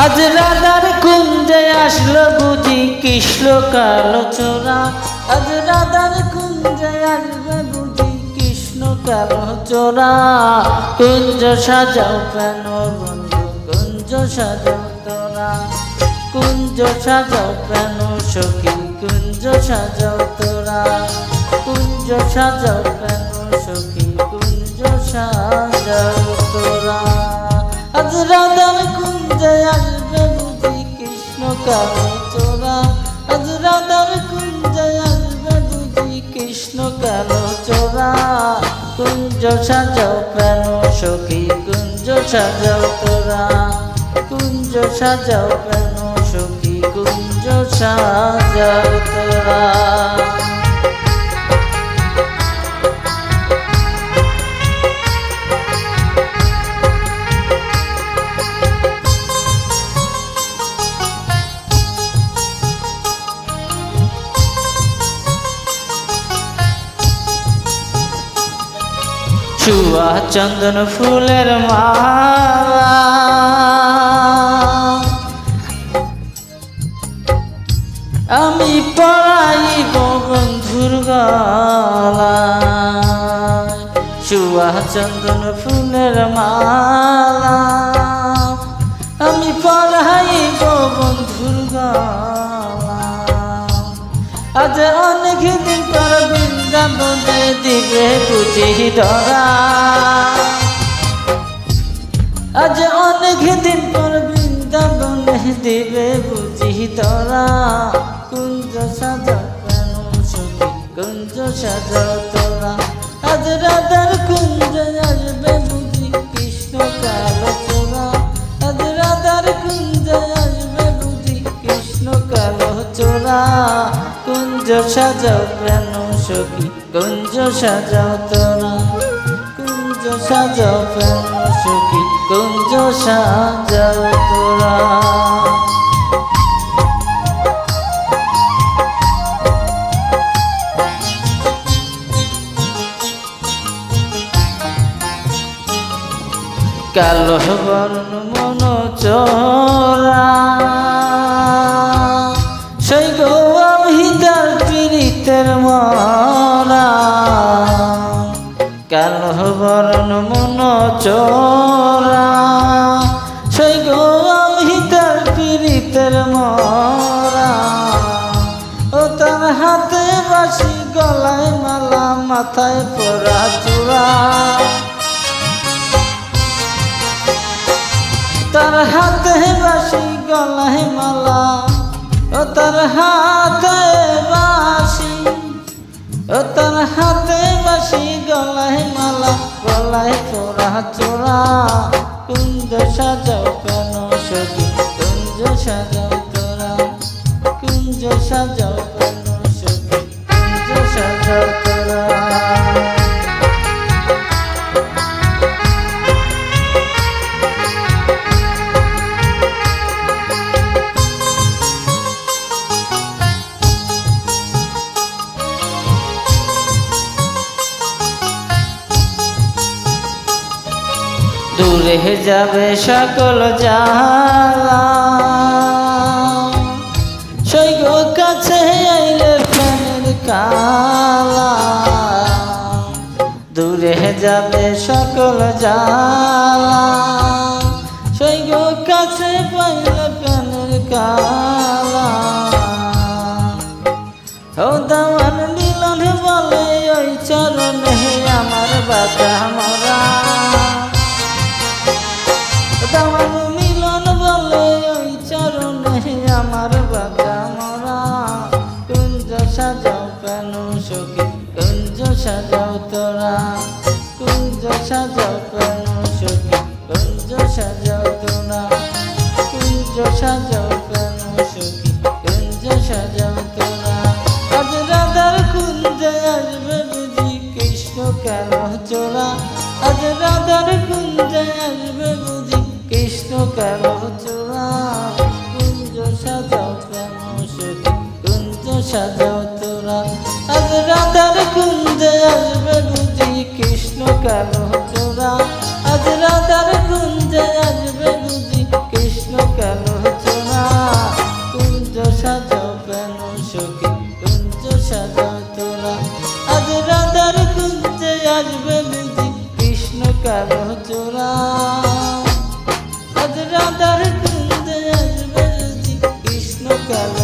আজ রাধার কুঞ্জে আসলো বুঝি কৃষ্ণ কালো চোরা। আজ রাধার কুঞ্জে আসবে বুঝি কৃষ্ণ কালো চোরা। কুঞ্জ সাজাও কেন বন্ধু কুঞ্জ সাজাও তোরা। কুঞ্জ সাজাও কেন সখী কুঞ্জ সাজাও তোরা। কুঞ্জ সাজাও কেন সখী কুঞ্জ সাজাও তোরা। আজ রাধার কুঞ্জে আসবে বুঝি কৃষ্ণ কালো চোরা। আজ রাধার কুঞ্জে আসবে বুঝি কৃষ্ণ কালো চোরা। কুঞ্জ সাজাও কেন সখী কুঞ্জ সাজাও তোরা। কুঞ্জ সাজাও কেন সখী কুঞ্জ সাজাও তোরা। छुआ चंदन फूलेर माला आमी पराइब बंधुर गलाय। छुआ चंदन फूलेर माला आमी पराइब बंधुर गलाय। आज अनेक दिन पर বৃন্দাবনে দিবে বুঝি ধরা। আজ অনেক দিন পর বৃন্দাবনে দিবে বুঝি ধরা। কুঞ্জ সাজাও কেন সখী কুঞ্জ সাজাও তোরা। আজ রাধার কুঞ্জে আসবে বুঝি কৃষ্ণ কালো চোরা। আজ রাধার কুঞ্জে আসবে বুঝি কৃষ্ণ কালো চোরা। কুঞ্জ সাজাও কেন সখী কুঞ্জ সাজাও তোরা। কুঞ্জ সাজাও কেন সখী কুঞ্জ সাজাও তোরা। কালো বর্ণ মন চোরা সেই গো আমি তার পীড়িতের মরা। কালো বর্ণ মন চোরা সেই গো আমি তার পীড়িতের মরা। ও তার হাতে বাঁশি গলায় মালা মাথায় পরা চূড়া। তার হাতে বাঁশি গলায় মালা ও তার হাতে বাঁশি। ও তার হাতে বাঁশি গলায় মালা গলায় পরা চোরা। কুঞ্জ সাজাও কেন সখী কুঞ্জ সাজাও তোরা। কুঞ্জ সাজাও কেন সখী কুঞ্জ সাজাও তোরা। দূরে যাবে সকল জ্বালা সেই গো কাছে আইলে প্রেমের কালা। দূরে যাবে সকল জ্বালা সেই গো কাছে পাইলে প্রেমের কালা। ও দামান মিলন বলে ওই চরণে আমার বাধা মরা। দামান মিলন বলে ওই চরণে আমার বাধা মরা। কুঞ্জ সাজাও কেন সখী কুঞ্জ সাজাও তোরা। কুঞ্জ সাজাও কেন সখী কুঞ্জ সাজাও তোরা। কুঞ্জ সাজাও কেন সখী কুঞ্জ সাজাও তোরা। আজ রাধার কুঞ্জে আসবে বুঝি কৃষ্ণ কালো চোরা। আজ রাধার কুঞ্জে আসবে বুঝি কৃষ্ণ কালো চোরা। কুঞ্জ সাজাও কেন সখী কুঞ্জ সাজাও তোরা। আজ রাধার কুঞ্জে আসবে বুঝি কৃষ্ণ কালো চোরা। আজ রাধার কুঞ্জে আসবে বুঝি কৃষ্ণ কালো সাজাও কেন সখী কুঞ্জ সাজাও তোরা। আজ রাধার কুঞ্জে আসবে বুঝি কৃষ্ণ কালো চোরা। আজ রাধার কুঞ্জে আসবে বুঝি কৃষ্ণ কালো